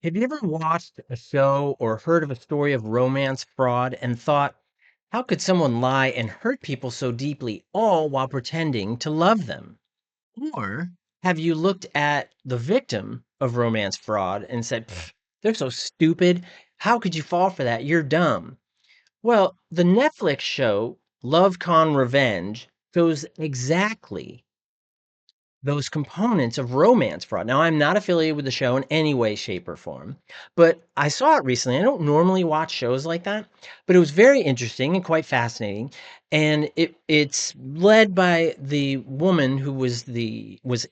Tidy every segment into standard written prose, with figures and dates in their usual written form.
Have you ever watched a show or heard of a story of romance fraud and thought, how could someone lie and hurt people so deeply, all while pretending to love them? Or have you looked at the victim of romance fraud and said, "Pfft, they're so stupid. How could you fall for that? You're dumb." Well, the Netflix show Love Con Revenge shows exactly those components of romance fraud. Now, I'm not affiliated with the show in any way, shape, or form, but I saw it recently. I don't normally watch shows like that, but it was very interesting and quite fascinating. And it's led by the woman who was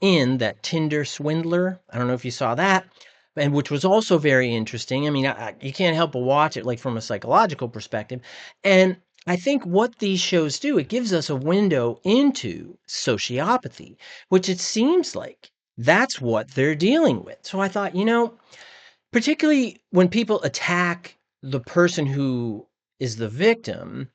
in that Tinder swindler. I don't know if you saw that, and which was also very interesting. I mean, you can't help but watch it like from a psychological perspective, and I think what these shows do, it gives us a window into sociopathy, which it seems like that's what they're dealing with. So I thought, particularly when people attack the person who is the victim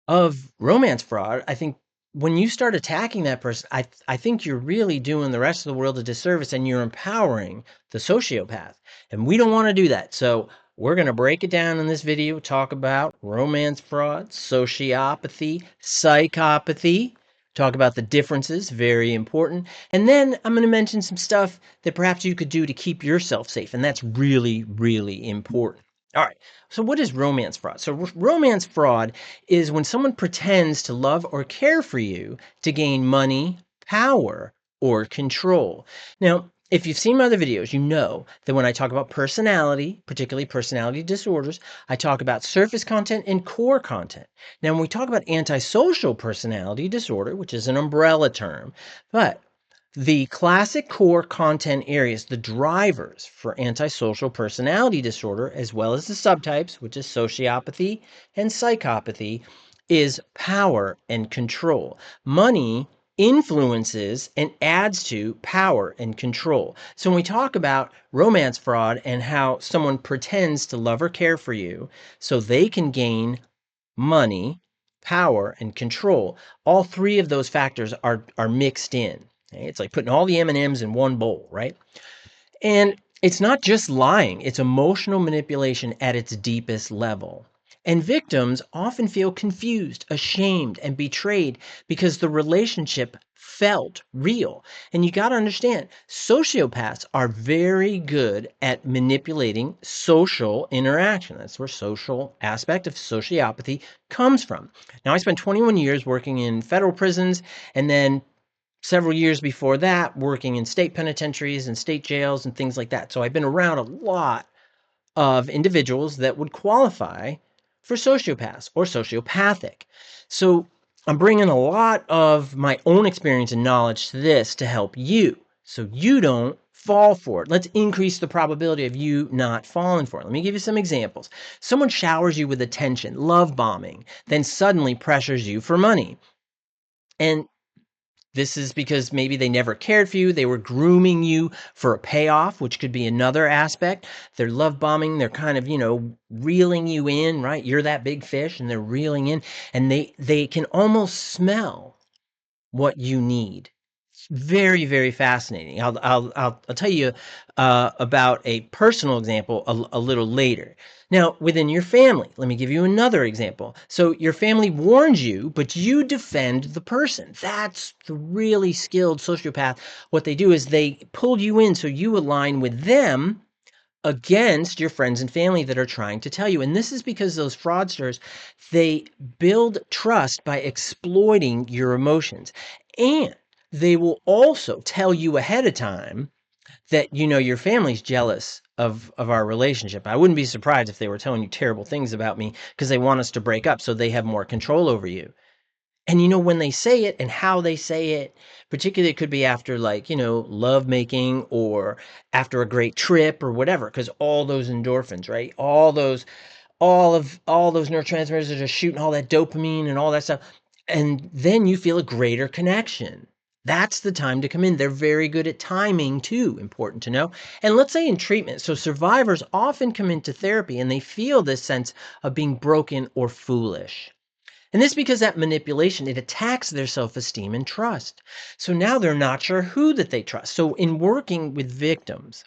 of romance fraud, I think when you start attacking that person, I think you're really doing the rest of the world a disservice and you're empowering the sociopath. And we don't want to do that. So we're going to break it down in this video, talk about romance fraud, sociopathy, psychopathy, talk about the differences, very important. And then I'm going to mention some stuff that perhaps you could do to keep yourself safe. And that's really, really important. All right. So what is romance fraud? So romance fraud is when someone pretends to love or care for you to gain money, power, or control. Now, if you've seen my other videos, you know that when I talk about personality, particularly personality disorders, I talk about surface content and core content. Now, when we talk about antisocial personality disorder, which is an umbrella term, but the classic core content areas, the drivers for antisocial personality disorder, as well as the subtypes, which is sociopathy and psychopathy, is power and control. Money influences and adds to power and control. So when we talk about romance fraud and how someone pretends to love or care for you so they can gain money, power, and control, all three of those factors are mixed in. Okay? It's like putting all the M&Ms in one bowl, right? And it's not just lying, it's emotional manipulation at its deepest level. And victims often feel confused, ashamed, and betrayed because the relationship felt real. And you got to understand, sociopaths are very good at manipulating social interaction. That's where social aspect of sociopathy comes from. Now, I spent 21 years working in federal prisons and then several years before that working in state penitentiaries and state jails and things like that. So I've been around a lot of individuals that would qualify for sociopaths or sociopathic. So I'm bringing a lot of my own experience and knowledge to this to help you so you don't fall for it. Let's increase the probability of you not falling for it. Let me give you some examples. Someone showers you with attention, love bombing, then suddenly pressures you for money. And this is because maybe they never cared for you. They were grooming you for a payoff, which could be another aspect. They're love bombing. They're kind of, reeling you in, right? You're that big fish and they're reeling in and they can almost smell what you need. Very, very fascinating. I'll tell you about a personal example a little later. Now, within your family, let me give you another example. So your family warns you, but you defend the person. That's the really skilled sociopath. What they do is they pull you in so you align with them against your friends and family that are trying to tell you. And this is because those fraudsters, they build trust by exploiting your emotions. And they will also tell you ahead of time that your family's jealous of our relationship. I wouldn't be surprised if they were telling you terrible things about me because they want us to break up so they have more control over you. And when they say it and how they say it, particularly it could be after like, love making or after a great trip or whatever, because all those endorphins, right? All those neurotransmitters are just shooting all that dopamine and all that stuff. And then you feel a greater connection. That's the time to come in. They're very good at timing too, important to know. And let's say in treatment, so survivors often come into therapy and they feel this sense of being broken or foolish. And this because that manipulation, it attacks their self-esteem and trust. So now they're not sure who that they trust. So in working with victims,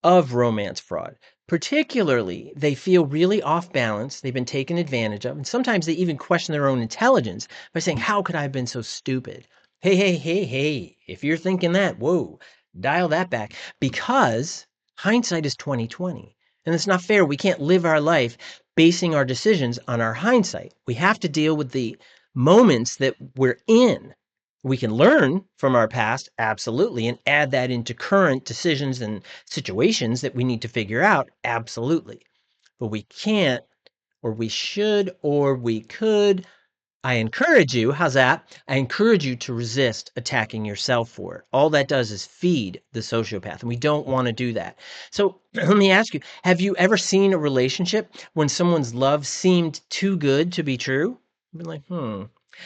of romance fraud. Particularly, they feel really off balance, they've been taken advantage of, and sometimes they even question their own intelligence by saying, "How could I have been so stupid?" Hey, hey, hey, hey, if you're thinking that, whoa, dial that back, because hindsight is 2020, and it's not fair. We can't live our life basing our decisions on our hindsight. We have to deal with the moments that we're in. We can learn from our past, absolutely, and add that into current decisions and situations that we need to figure out, absolutely. But we can't, or we should, or we could. I encourage you, how's that? I encourage you to resist attacking yourself for it. All that does is feed the sociopath, and we don't want to do that. So let me ask you, have you ever seen a relationship when someone's love seemed too good to be true? You've been like.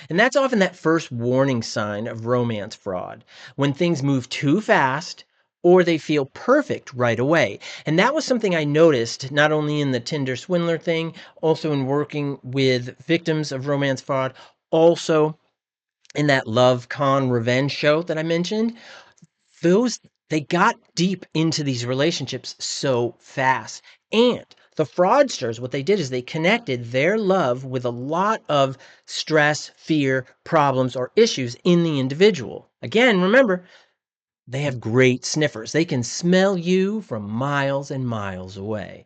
And that's often that first warning sign of romance fraud, when things move too fast or they feel perfect right away. And that was something I noticed not only in the Tinder swindler thing, also in working with victims of romance fraud, also in that Love Con Revenge show that I mentioned. Those they got deep into these relationships so fast. And the fraudsters, what they did is they connected their love with a lot of stress, fear, problems, or issues in the individual. Again, remember, they have great sniffers. They can smell you from miles and miles away.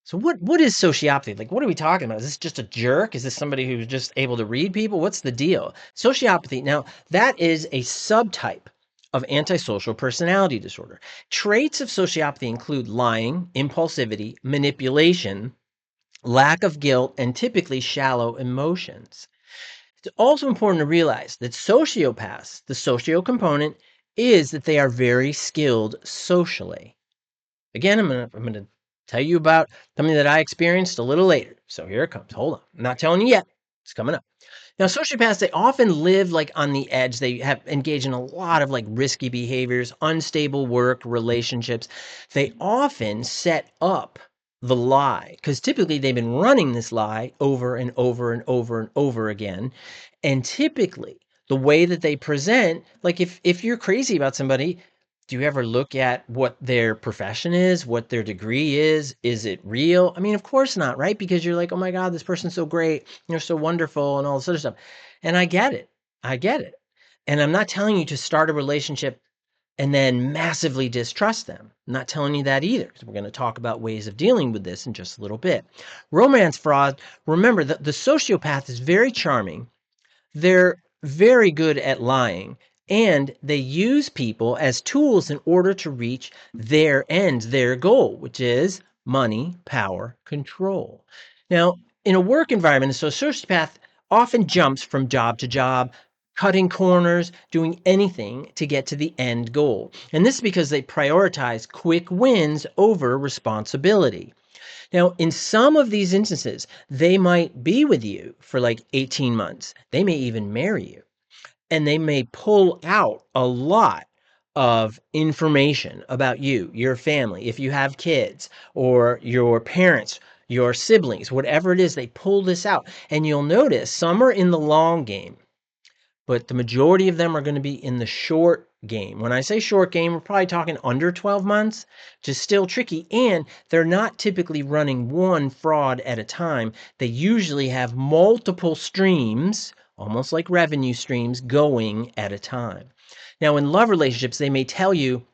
So what is sociopathy? Like, what are we talking about? Is this just a jerk? Is this somebody who's just able to read people? What's the deal? Sociopathy, now, that is a subtype of antisocial personality disorder. Traits of sociopathy include lying, impulsivity, manipulation, lack of guilt, and typically shallow emotions. It's also important to realize that sociopaths, the socio component, is that they are very skilled socially. Again, I'm gonna tell you about something that I experienced a little later. So here it comes. Hold on. I'm not telling you yet. It's coming up. Now, sociopaths, they often live like on the edge. They have engaged in a lot of like risky behaviors, unstable work, relationships. They often set up the lie because typically they've been running this lie over and over and over and over again. And typically, the way that they present, like if you're crazy about somebody, do you ever look at what their profession is, what their degree is? Is it real? I mean, of course not, right? Because you're like, oh my God, this person's so great. You're so wonderful and all this other stuff. And I get it. I get it. And I'm not telling you to start a relationship and then massively distrust them. I'm not telling you that either, because we're going to talk about ways of dealing with this in just a little bit. Romance fraud, remember that the sociopath is very charming. They're very good at lying, and they use people as tools in order to reach their end, their goal, which is money, power, control. Now, in a work environment, a sociopath often jumps from job to job, cutting corners, doing anything to get to the end goal. And this is because they prioritize quick wins over responsibility. Now, in some of these instances, they might be with you for like 18 months. They may even marry you, and they may pull out a lot of information about you, your family, if you have kids, or your parents, your siblings, whatever it is, they pull this out. And you'll notice some are in the long game, but the majority of them are going to be in the short game. When I say short game, we're probably talking under 12 months, which is still tricky. And they're not typically running one fraud at a time. They usually have multiple streams, almost like revenue streams, going at a time. Now, in love relationships, they may tell you,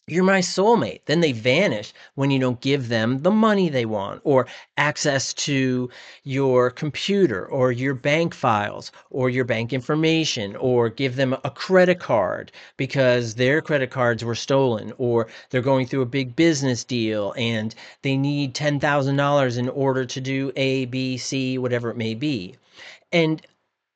you're my soulmate. Then they vanish when you don't give them the money they want or access to your computer or your bank files or your bank information or give them a credit card because their credit cards were stolen or they're going through a big business deal and they need $10,000 in order to do A, B, C, whatever it may be. And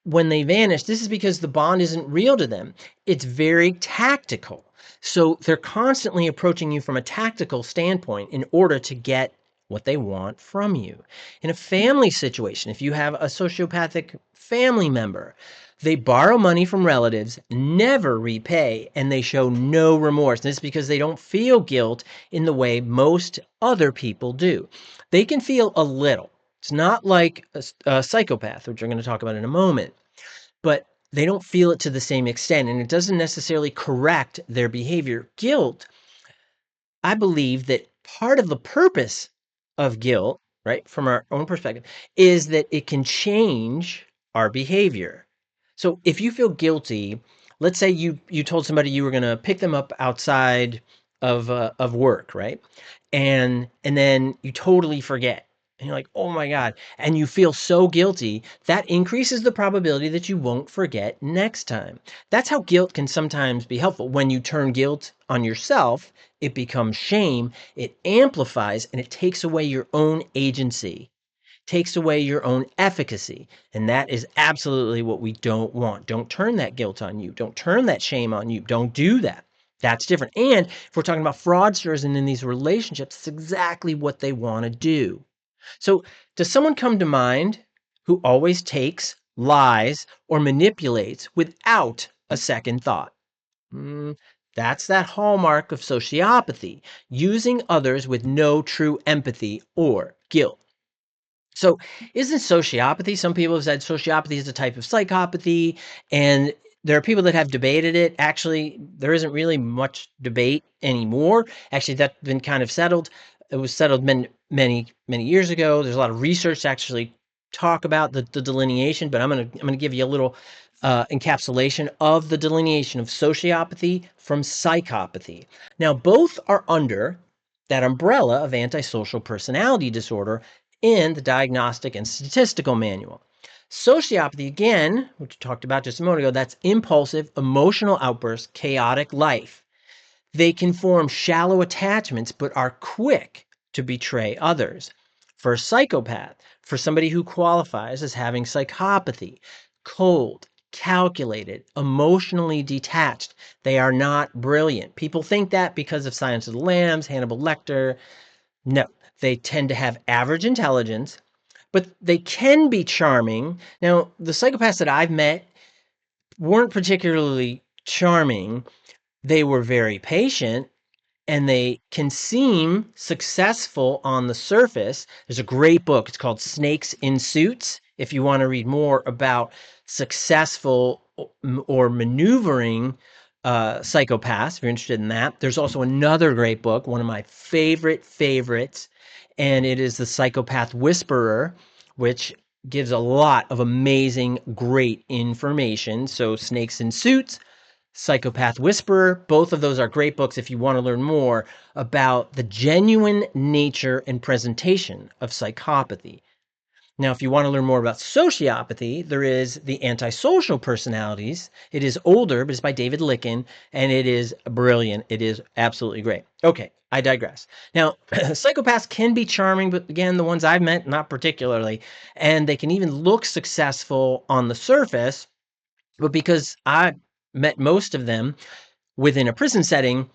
when they vanish, this is because the bond isn't real to them. It's very tactical. So they're constantly approaching you from a tactical standpoint in order to get what they want from you. In a family situation, if you have a sociopathic family member, they borrow money from relatives, never repay, and they show no remorse. And this is because they don't feel guilt in the way most other people do. They can feel a little. It's not like a psychopath, which we're going to talk about in a moment, but they don't feel it to the same extent, and it doesn't necessarily correct their behavior. Guilt, I believe that part of the purpose of guilt, right, from our own perspective, is that it can change our behavior. So if you feel guilty, let's say you told somebody you were going to pick them up outside of work, right? And then you totally forget. And you're like, "Oh my God." And you feel so guilty, that increases the probability that you won't forget next time. That's how guilt can sometimes be helpful. When you turn guilt on yourself, it becomes shame, it amplifies, and it takes away your own agency, takes away your own efficacy. And that is absolutely what we don't want. Don't turn that guilt on you. Don't turn that shame on you. Don't do that. That's different. And if we're talking about fraudsters and in these relationships, it's exactly what they want to do. So, does someone come to mind who always takes, lies, or manipulates without a second thought? Mm, that's that hallmark of sociopathy, using others with no true empathy or guilt. So, isn't sociopathy? Some people have said sociopathy is a type of psychopathy, and there are people that have debated it. Actually, there isn't really much debate anymore. Actually, that's been kind of settled. It was settled many years ago. There's a lot of research to actually talk about the delineation, but I'm gonna give you a little encapsulation of the delineation of sociopathy from psychopathy. Now, both are under that umbrella of antisocial personality disorder in the Diagnostic and Statistical Manual. Sociopathy, again, which we talked about just a moment ago, that's impulsive, emotional outbursts, chaotic life. They can form shallow attachments but are quick to betray others. For a psychopath, for somebody who qualifies as having psychopathy, cold, calculated, emotionally detached, they are not brilliant. People think that because of Silence of the Lambs, Hannibal Lecter. No, they tend to have average intelligence, but they can be charming. Now, the psychopaths that I've met weren't particularly charming. They were very patient and they can seem successful on the surface. There's a great book. It's called Snakes in Suits. If you want to read more about successful or maneuvering psychopaths, if you're interested in that. There's also another great book, one of my favorites, and it is The Psychopath Whisperer, which gives a lot of amazing, great information. So Snakes in Suits, Psychopath Whisperer, both of those are great books if you want to learn more about the genuine nature and presentation of psychopathy. Now, if you want to learn more about sociopathy, there is The Antisocial Personalities. It is older, but it's by David Licken, and it is brilliant. It is absolutely great. Okay, I digress. Now, psychopaths can be charming, but again, the ones I've met, not particularly. And they can even look successful on the surface, but because I met most of them within a prison setting,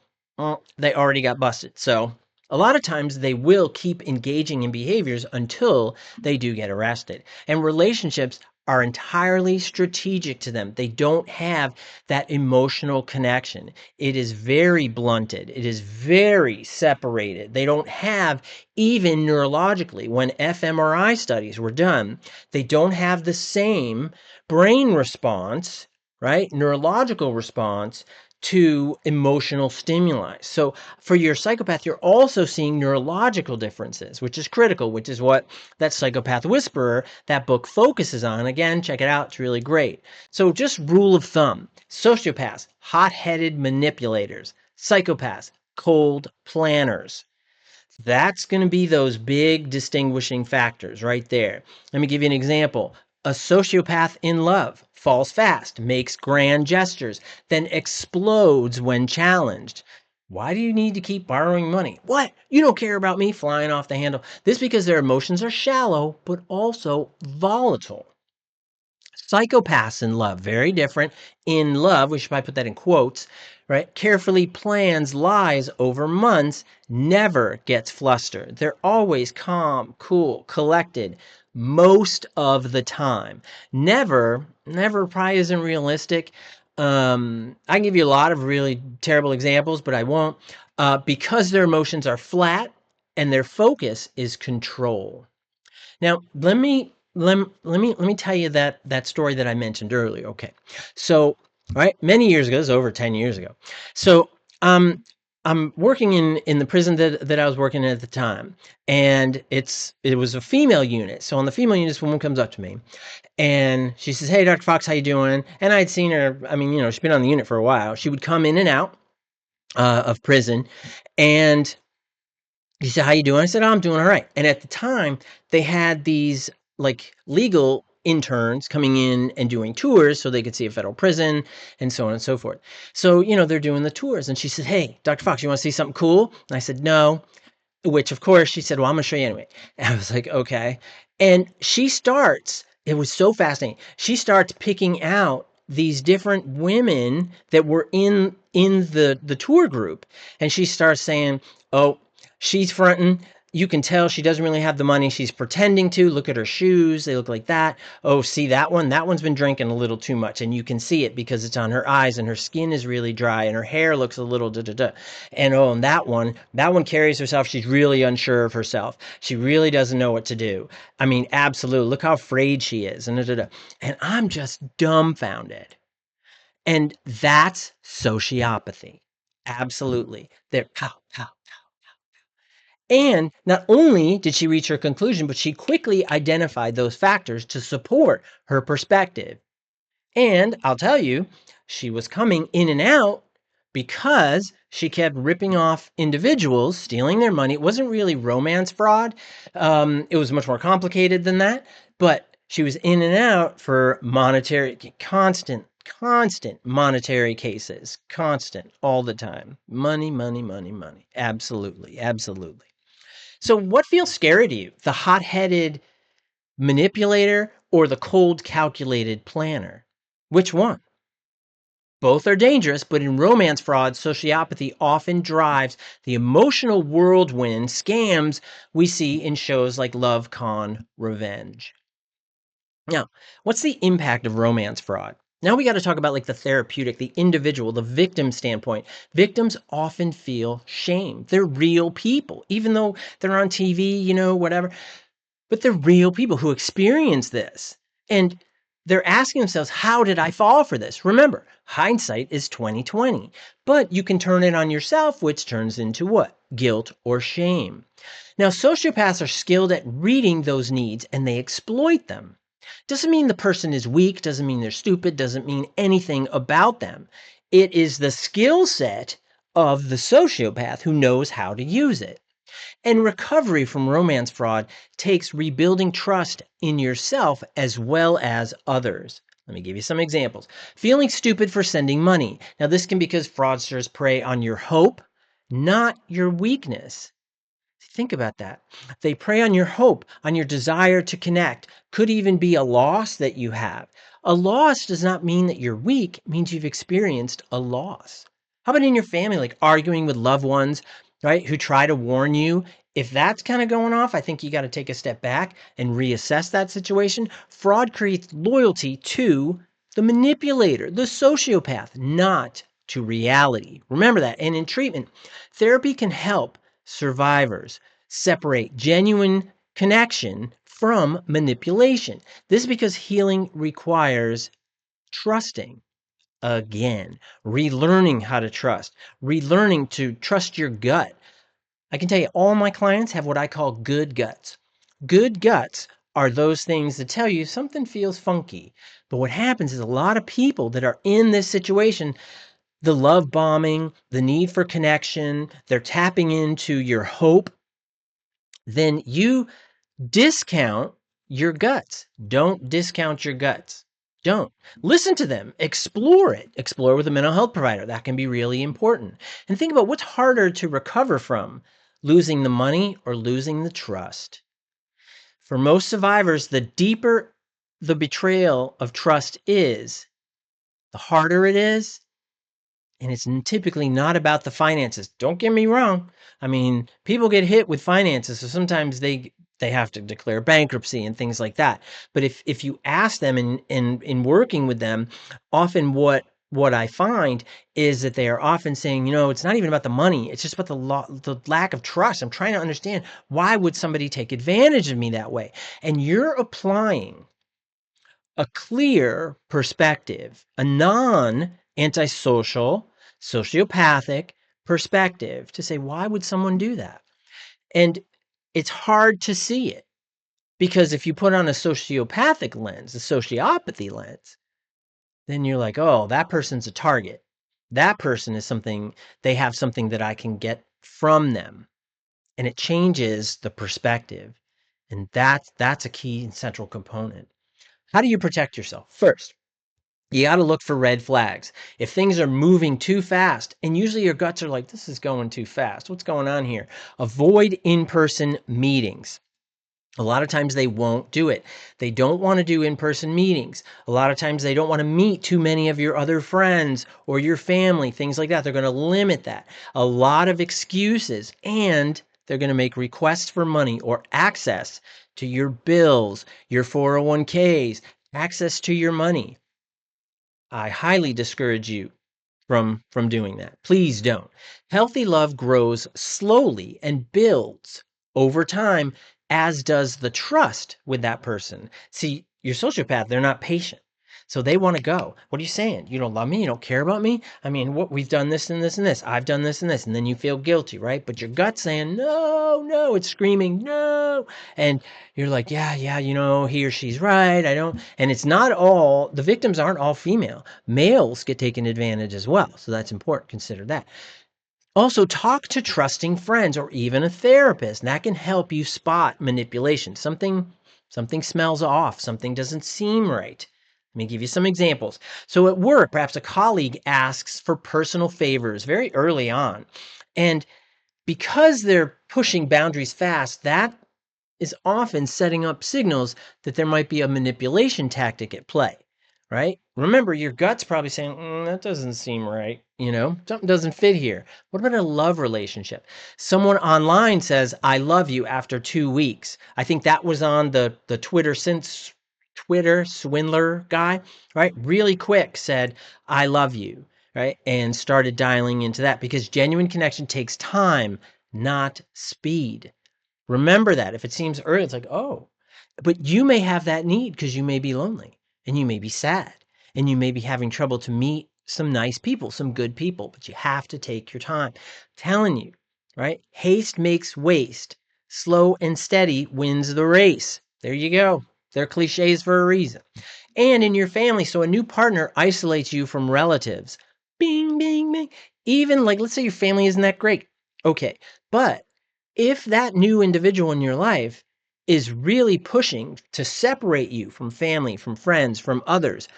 they already got busted. So a lot of times they will keep engaging in behaviors until they do get arrested. And relationships are entirely strategic to them. They don't have that emotional connection. It is very blunted. It is very separated. They don't have, even neurologically, when fMRI studies were done, they don't have the same brain response, right? Neurological response to emotional stimuli. So for your psychopath, you're also seeing neurological differences, which is critical, which is what that Psychopath Whisperer, that book focuses on. Again, check it out. It's really great. So just rule of thumb, sociopaths, hot-headed manipulators, psychopaths, cold planners. That's going to be those big distinguishing factors right there. Let me give you an example. A sociopath in love falls fast, makes grand gestures, then explodes when challenged. Why do you need to keep borrowing money? What? You don't care about me flying off the handle. This because their emotions are shallow, but also volatile. Psychopaths in love, very different. In love, we should probably put that in quotes, right? Carefully plans lies over months, never gets flustered. They're always calm, cool, collected most of the time. Never probably isn't realistic. I can give you a lot of really terrible examples, but I won't, because their emotions are flat and their focus is control. Now, let me tell you that story that I mentioned earlier. Okay. So, right, many years ago, it was over 10 years ago. So, I'm working in the prison that I was working in at the time, and it was a female unit. So on the female unit, this woman comes up to me, and she says, "Hey, Dr. Fox, how you doing?" And I'd seen her. I mean, she's been on the unit for a while. She would come in and out of prison, and he said, "How you doing?" I said, "Oh, I'm doing all right." And at the time, they had these like legal interns coming in and doing tours so they could see a federal prison and so on and so forth. So, they're doing the tours. And she said, "Hey, Dr. Fox, you want to see something cool?" And I said, "No." Which, of course, she said, "Well, I'm going to show you anyway." And I was like, "Okay." And it was so fascinating. She starts picking out these different women that were in the tour group. And she starts saying, "Oh, she's fronting. You can tell she doesn't really have the money. She's pretending to. Look at her shoes. They look like that. Oh, see that one? That one's been drinking a little too much. And you can see it because it's on her eyes and her skin is really dry and her hair looks a little da da da. And oh, and that one carries herself. She's really unsure of herself. She really doesn't know what to do. I mean, absolutely. Look how afraid she is." And da da da. And I'm just dumbfounded. And that's sociopathy. Absolutely. They're pow, pow. And not only did she reach her conclusion, but she quickly identified those factors to support her perspective. And I'll tell you, she was coming in and out because she kept ripping off individuals, stealing their money. It wasn't really romance fraud. It was much more complicated than that. But she was in and out for constant monetary cases, constant, all the time. Money, money, money, money. Absolutely, absolutely. So, what feels scary to you? The hot headed manipulator or the cold, calculated planner? Which one? Both are dangerous, but in romance fraud, sociopathy often drives the emotional whirlwind scams we see in shows like Love, Con, Revenge. Now, what's the impact of romance fraud? Now we got to talk about like the therapeutic, the individual, the victim standpoint. Victims often feel shame. They're real people, even though they're on TV, whatever. But they're real people who experience this. And they're asking themselves, how did I fall for this? Remember, hindsight is 2020. But you can turn it on yourself, which turns into what? Guilt or shame. Now, sociopaths are skilled at reading those needs and they exploit them. Doesn't mean the person is weak, doesn't mean they're stupid, doesn't mean anything about them. It is the skill set of the sociopath who knows how to use it. And recovery from romance fraud takes rebuilding trust in yourself as well as others. Let me give you some examples. Feeling stupid for sending money. Now, this can be because fraudsters prey on your hope, not your weakness. Think about that. They prey on your hope, on your desire to connect. Could even be a loss that you have. A loss does not mean that you're weak, it means you've experienced a loss. How about in your family, like arguing with loved ones, right, who try to warn you? If that's kind of going off, I think you got to take a step back and reassess that situation. Fraud creates loyalty to the manipulator, the sociopath, not to reality. Remember that. And in treatment, therapy can help survivors separate genuine connection from manipulation. This is because healing requires trusting again, relearning how to trust, relearning to trust your gut. I can tell you, all my clients have what I call good guts. Good guts are those things that tell you something feels funky. But what happens is a lot of people that are in this situation, the love bombing, the need for connection, they're tapping into your hope, then you discount your guts. Don't discount your guts. Don't. Listen to them. Explore it. Explore with a mental health provider. That can be really important. And think about what's harder to recover from, losing the money or losing the trust. For most survivors, the deeper the betrayal of trust is, the harder it is, and it's typically not about the finances. Don't get me wrong. I mean, people get hit with finances, so sometimes they have to declare bankruptcy and things like that. But if you ask them in working with them, often what I find is that they are often saying, it's not even about the money. It's just about the lack of trust. I'm trying to understand, why would somebody take advantage of me that way? And you're applying a clear perspective, a non-antisocial, sociopathic perspective to say, why would someone do that? And it's hard to see it because if you put on a sociopathic lens, a sociopathy lens, then you're like, oh, that person's a target. That person is something, they have something that I can get from them. And it changes the perspective. And that's a key and central component. How do you protect yourself? First, you got to look for red flags. If things are moving too fast, and usually your guts are like, this is going too fast. What's going on here? Avoid in-person meetings. A lot of times they won't do it. They don't want to do in-person meetings. A lot of times they don't want to meet too many of your other friends or your family, things like that. They're going to limit that. A lot of excuses, and they're going to make requests for money or access to your bills, your 401ks, access to your money. I highly discourage you from doing that. Please don't. Healthy love grows slowly and builds over time, as does the trust with that person. See, your sociopath, they're not patient. So they want to go. What are you saying? You don't love me? You don't care about me? I mean, what we've done this and this and this. I've done this and this. And then you feel guilty, right? But your gut's saying, no, no, it's screaming, no. And you're like, yeah, he or she's right. I don't. And it's not all, the victims aren't all female. Males get taken advantage as well. So that's important. Consider that. Also, talk to trusting friends or even a therapist. And that can help you spot manipulation. Something smells off. Something doesn't seem right. Let me give you some examples. So at work, perhaps a colleague asks for personal favors very early on. And because they're pushing boundaries fast, that is often setting up signals that there might be a manipulation tactic at play, right? Remember, your gut's probably saying, that doesn't seem right. Something doesn't fit here. What about a love relationship? Someone online says, I love you after 2 weeks. I think that was on the Twitter swindler guy, right? Really quick said, I love you, right? And started dialing into that because genuine connection takes time, not speed. Remember that. If it seems early, it's like, oh, but you may have that need because you may be lonely and you may be sad and you may be having trouble to meet some nice people, some good people, but you have to take your time. I'm telling you, right? Haste makes waste. Slow and steady wins the race. There you go. They're cliches for a reason. And in your family, so a new partner isolates you from relatives. Bing, bing, bing. Even like, let's say your family isn't that great. Okay. But if that new individual in your life is really pushing to separate you from family, from friends, from others,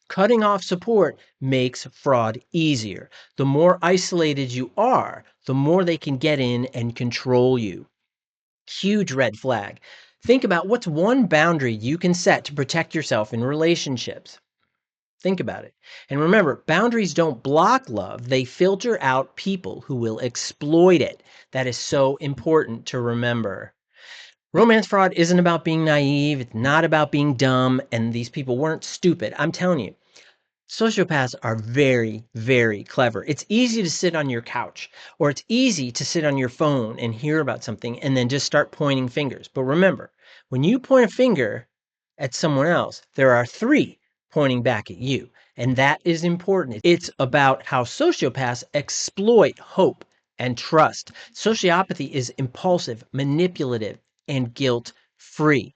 cutting off support makes fraud easier. The more isolated you are, the more they can get in and control you. Huge red flag. Think about what's one boundary you can set to protect yourself in relationships. Think about it. And remember, boundaries don't block love. They filter out people who will exploit it. That is so important to remember. Romance fraud isn't about being naive. It's not about being dumb. And these people weren't stupid. I'm telling you, sociopaths are very, very clever. It's easy to sit on your couch or it's easy to sit on your phone and hear about something and then just start pointing fingers. But remember, when you point a finger at someone else, there are 3 pointing back at you. And that is important. It's about how sociopaths exploit hope and trust. Sociopathy is impulsive, manipulative, and guilt-free.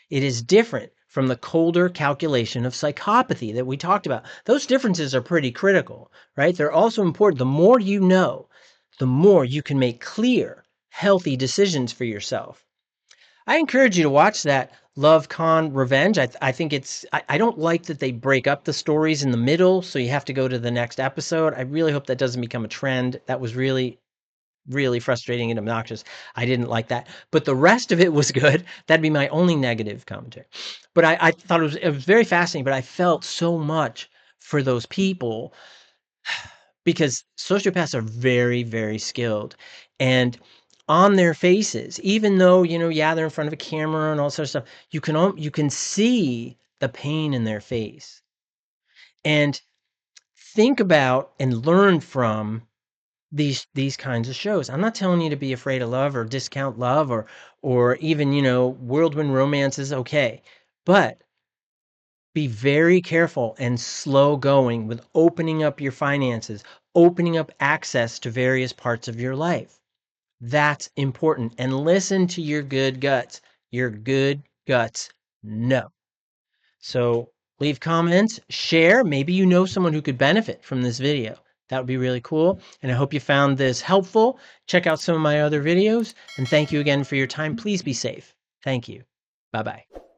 It is different from the colder calculation of psychopathy that we talked about. Those differences are pretty critical, right? They're also important. The more you know, the more you can make clear, healthy decisions for yourself. I encourage you to watch that Love Con Revenge. I think I don't like that they break up the stories in the middle, so you have to go to the next episode. I really hope that doesn't become a trend. That was really, really frustrating and obnoxious. I didn't like that. But the rest of it was good. That'd be my only negative commentary. But I thought it was very fascinating, but I felt so much for those people because sociopaths are very, very skilled. And on their faces, even though, they're in front of a camera and all sorts of stuff, you can see the pain in their face. And think about and learn from these kinds of shows. I'm not telling you to be afraid of love or discount love or even, whirlwind romance is okay. But be very careful and slow going with opening up your finances, opening up access to various parts of your life. That's important. And listen to your good guts. Your good guts know. So leave comments, share. Maybe you know someone who could benefit from this video. That would be really cool. And I hope you found this helpful. Check out some of my other videos. And thank you again for your time. Please be safe. Thank you. Bye-bye.